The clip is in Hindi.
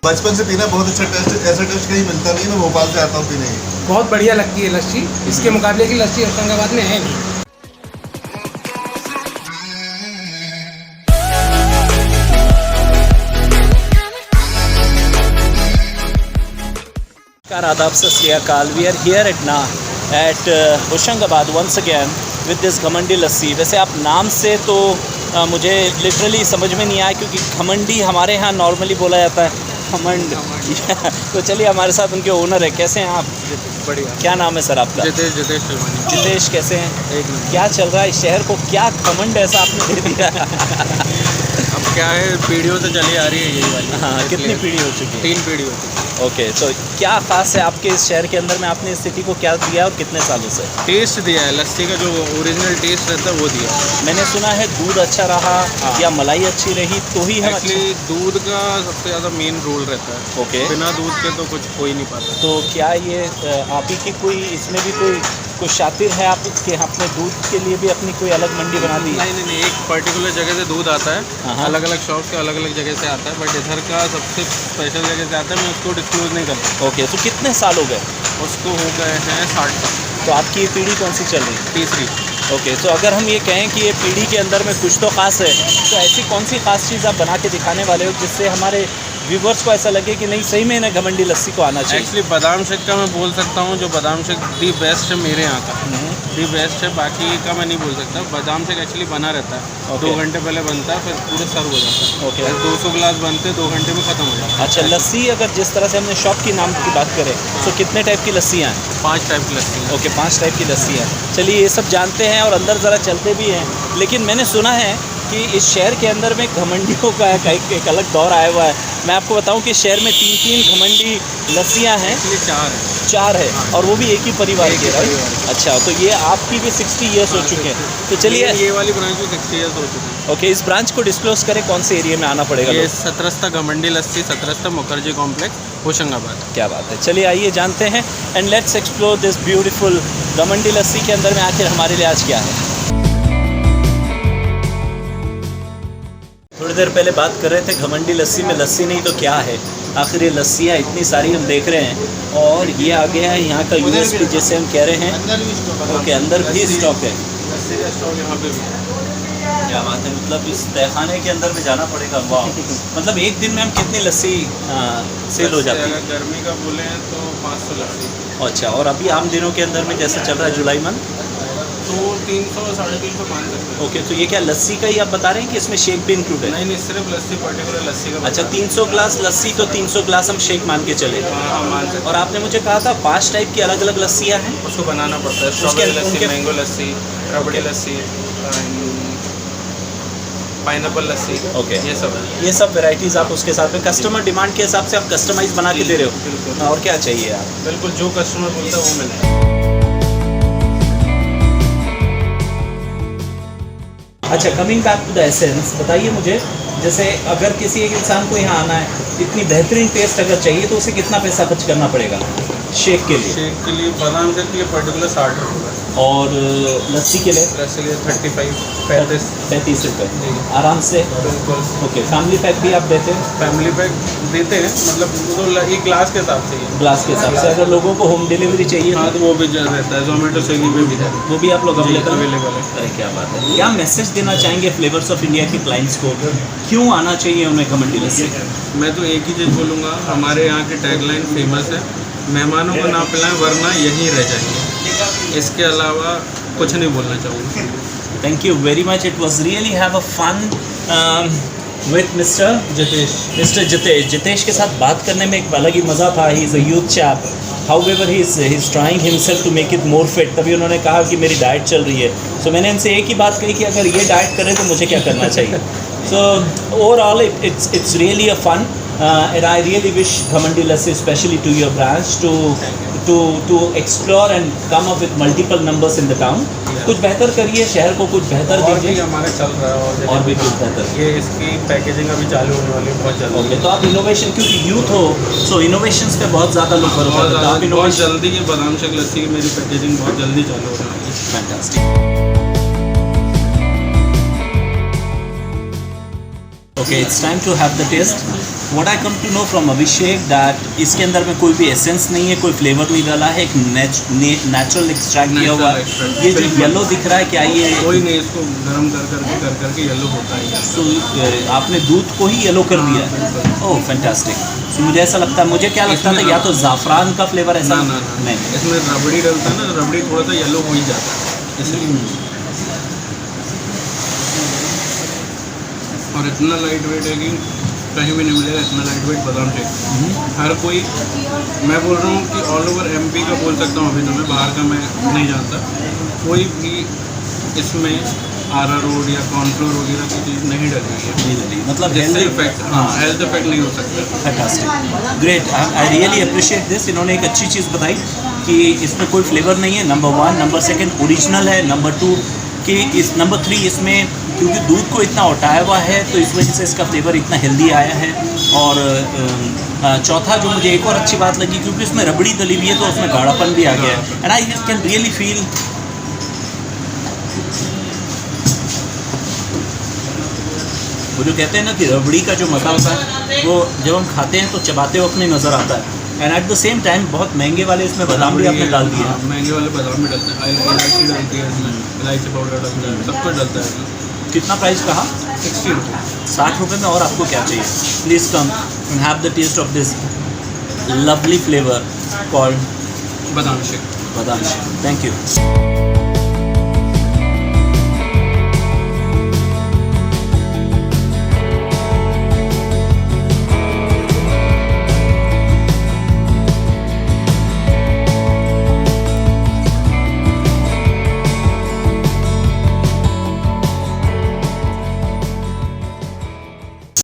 बचपन से पीना बहुत अच्छा टेस्ट, ऐसा टेस्ट कहीं मिलता नहीं है। मैं भोपाल से आता हूँ पीने की। बहुत बढ़िया लगती है लस्सी। इसके मुकाबले की लस्सी होशंगाबाद में है नहीं। आदाब Sat Shri Akal. We are here at Hoshangabad once again with this Ghamandi lassi. वैसे आप नाम से तो मुझे लिटरली समझ में नहीं आया, क्योंकि घमंडी हमारे यहाँ नॉर्मली बोला जाता है घमंड। तो चलिए हमारे साथ उनके ओनर है। कैसे हैं आप? बढ़िया। क्या नाम है सर आपका? जितेश तिलवानी। जितेश, कैसे हैं? एक मिनट। क्या चल रहा है इस शहर को? क्या घमंड ऐसा आपने दे दिया? अब क्या है, पीढ़ियों से चली आ रही है यही वाली। हाँ, कितनी पीढ़ी हो चुकी है? 3 पीढ़ी हो चुकी है। ओके, तो क्या ख़ास है आपके इस शहर के अंदर में? आपने इस सिटी को क्या दिया और कितने सालों से? टेस्ट दिया है, लस्सी का जो ओरिजिनल टेस्ट रहता है वो दिया है। मैंने सुना है दूध अच्छा रहा या मलाई अच्छी रही तो ही हम एक्चुअली दूध का सबसे ज़्यादा मेन रोल रहता है। ओके, बिना दूध के तो कुछ हो ही नहीं पाता। तो क्या ये आप ही की कोई इसमें भी कोई शातिर है आप कि आपने दूध के लिए भी अपनी कोई अलग मंडी बना दी? नहीं, एक पर्टिकुलर जगह से दूध आता है, हाँ। अलग अलग शॉप से अलग अलग जगह से आता है, बट इधर का सबसे स्पेशल जगह से आता है। मैं उसको डिस्क्लोज नहीं करता। ओके, तो कितने साल हो गए उसको? हो गए हैं 60 साल। तो आपकी ये पीढ़ी कौन सी चल रही है? तीसरी। ओके, तो अगर हम ये कहें कि ये पीढ़ी के अंदर में कुछ तो ख़ास है, तो ऐसी कौन सी ख़ास चीज़ आप बना के दिखाने वाले हो जिससे हमारे व्यूवर्स को ऐसा लगे कि नहीं सही में ना घमंडी लस्सी को आना चाहिए? एक्चुअली बादाम शेक का मैं बोल सकता हूँ, जो बादाम शेक दी बेस्ट है मेरे यहाँ का, दी बेस्ट है। बाकी का मैं नहीं बोल सकता। बादाम शेक एक्चुअली बना रहता है, 2 घंटे पहले बनता है, फिर पूरे सर्व हो जाता है। ओके, 200 गिलास बनते हैं, 2 घंटे में ख़त्म हो जाता है। अच्छा, लस्सी अगर जिस तरह से हमने शॉप की नाम की बात करें तो कितने टाइप की लस्सियाँ हैं? 5 टाइप की लस्सी है। ओके, 5 टाइप की लस्सी है। चलिए ये सब जानते हैं और अंदर ज़रा चलते भी हैं। लेकिन मैंने सुना है कि इस शहर के अंदर में घमंडियों का एक अलग दौर आया हुआ है। मैं आपको बताऊं कि शहर में 3 घमंडी लस्सियां हैं। एक्चुअली 4 है, और वो भी एक ही परिवार के, राइट? परिवार। अच्छा, तो ये आपकी भी 60 ईयर्स हो चुके हैं। तो चलिए, ये वाली ब्रांच में 60 ईयर्स हो चुकी है। ओके, इस ब्रांच को डिस्क्लोज करें, कौन से एरिया में आना पड़ेगा? ये 17 घमंडी लस्सी, 17 मुखर्जी कॉम्प्लेक्स, होशंगाबाद। क्या बात है। चलिए आइए जानते हैं and let's explore this beautiful घमंडी लस्सी के अंदर में आखिर हमारे लिए आज क्या है। थोड़ी देर पहले बात कर रहे थे घमंडी लस्सी में लस्सी नहीं तो क्या है। आखिर ये लस्सियाँ इतनी सारी हम देख रहे हैं, और ये आ गया है यहाँ का यूएसपी जिसे हम कह रहे हैं। ओके, अंदर भी स्टॉक है। लस्सी का स्टॉक यहाँ पे भी है। क्या बात है, मतलब इस तहखाने के अंदर में जाना पड़ेगा। वाह, मतलब एक दिन में हम कितनी लस्सी सेल हो जाती है? अगर गर्मी का बोले हैं तो 500 लस्सी। अच्छा, और अभी आम दिनों के अंदर में जैसे चल रहा है जुलाई मंथ, तो 300 350 मान सकते हैं। ओके, तो ये क्या लस्सी का ही आप बता रहे हैं कि इसमें शेक भी इंक्लूड है? नहीं, सिर्फ लस्सी, पर्टिकुलर लस्सी का। अच्छा, 300 ग्लास लस्सी तो 300 ग्लास हम शेक मान के चले। हाँ, मान सकते। और आपने मुझे कहा था 5 टाइप की अलग अलग लस्सियाँ हैं। उसको बनाना पड़ता है। स्ट्रॉबेरी लस्सी, मैंगो लस्सी, रबड़ी लस्सी, पाइनएप्पल लस्सी। ओके, ये सब वैरायटीज़ आप उसके साथ में कस्टमर डिमांड के हिसाब से आप कस्टमाइज बना के दे रहे हो। बिल्कुल। और क्या चाहिए आप? बिल्कुल, जो कस्टमर बोलता है वो मिलता है। अच्छा, coming back to the essence, बताइए मुझे, जैसे अगर किसी एक इंसान को यहाँ आना है, इतनी बेहतरीन टेस्ट अगर चाहिए तो उसे कितना पैसा खर्च करना पड़ेगा शेक के लिए? शेक के लिए, बादाम शेक के लिए पर्टिकुलर 60 रुपये, और लस्सी के लिए? लस्सी के लिए 35 35 रुपये जी। आराम से। बिल्कुल। ओके, फैमिली पैक भी आप देते हैं? फैमिली पैक देते हैं, मतलब वो तो एक ग्लास के हिसाब से ही है। ग्लास के हिसाब से। अगर लोगों को होम डिलीवरी चाहिए हाँ, तो वो भी रहता है, जोमेटो स्विगी पे भी है, वो भी आप लोग अवेलेबल है। अरे क्या बात है। क्या मैसेज देना चाहेंगे फ्लेवर्स ऑफ इंडिया के क्लाइंट्स को? क्यों आना चाहिए उन्हें घमंडी लस्सी? मैं तो एक ही चीज़ बोलूँगा, हमारे यहाँ की टैगलाइन फेमस है, मेहमानों को ना पिलाएं वरना यहीं रह जाएंगे। इसके अलावा कुछ नहीं बोलना चाहूँगा। Thank you very much. It was really have a fun with Mr Jitesh के साथ बात करने में एक अलग ही मज़ा था। He is a youth chap, however he is trying himself to make it more fit. तभी उन्होंने कहा कि मेरी डाइट चल रही है। सो मैंने इनसे एक ही बात कही कि अगर ये डाइट करें तो मुझे क्या करना चाहिए। So overall it's really a fun and I really wish Ghamandi Lassi especially to your branch to explore and come up with multiple numbers in the town. कुछ बेहतर करिए, शहर को कुछ बेहतर और भी दीजिए। हमारे चल रहा है और भी कुछ बेहतर। ये इसकी पैकेजिंग अभी चालू होने वाली है बहुत जल्दी। ओके, तो आप इनोवेशन, क्योंकि यूथ हो, सो इनोवेशंस पे बहुत ज़्यादा लोग भरोसा करते हैं। आप बहुत इनोवेशन जल्दी ये बादाम शेक लस्सी की मेरी पैकेजिंग बहुत जल्दी चालू होने वाली है। Fantastic. Okay, it's time to have the test. What I come to know from Abhishek that इसके अंदर में कोई भी एसेंस नहीं है, कोई फ्लेवर नहीं डाला है, एक नेचुरल एक्सट्रैक्ट किया हुआ है. Natural extract. ये जो येलो दिख रहा है क्या ये कोई नहीं, इसको गर्म कर करके येलो होता है. तो आपने दूध को ही येलो कर दिया है? Oh fantastic. सो मुझे ऐसा लगता है, मुझे क्या लगता था या तो ज़ाफ़रान का फ्लेवर ऐसा ना, नहीं. इसमें रबड़ी डलता है ना, रबड़ी थोड़ा सा येलो हो ही जाता है इसलिए. और इतना लाइट वेट है कि कहीं भी नहीं मिलेगा इतना लाइट वेट बादाम शेक. हर कोई, मैं बोल रहा हूँ कि ऑल ओवर एमपी का बोल सकता हूँ, अभी तो मैं बाहर का मैं नहीं जानता, कोई भी इसमें अरारोट या कॉर्नफ्लोर वगैरह की चीज़ नहीं डली हुई है. नहीं डली, मतलब जिससे हेल्दी. इफेक्ट, हाँ, हेल्थ इफेक्ट नहीं हो सकता. Fantastic, great. I really appreciate this. इन्होंने एक अच्छी चीज़ बताई कि इसमें कोई फ्लेवर नहीं है, नंबर 1. नंबर 2 ओरिजिनल है. नंबर 2 कि इस नंबर 3 इसमें क्योंकि दूध को इतना उठाया हुआ है तो इस वजह से इसका फ्लेवर इतना हेल्दी आया है. और चौथा जो मुझे एक और अच्छी बात लगी, क्योंकि इसमें रबड़ी डली हुई है तो उसमें गाढ़ापन भी आ गया है. And I can really feel वो जो कहते हैं ना कि रबड़ी का जो मज़ा होता है वो जब हम खाते हैं तो चबाते वक्त नहीं नज़र आता है. And at the same time बहुत महंगे वाले इसमें बादाम भी आपने डाल दिया. हाँ, महंगे वाले बादाम भी डलते हैं, इलायची डलती है इसमें, इलायची पाउडर डलता है, सब कुछ डलता है इसमें. कितना प्राइस कहा? 60 रुपये. 60 रुपये में. और आपको क्या चाहिए? Please come and have the test of this lovely flavour called badam shake. Badam shake. Thank you.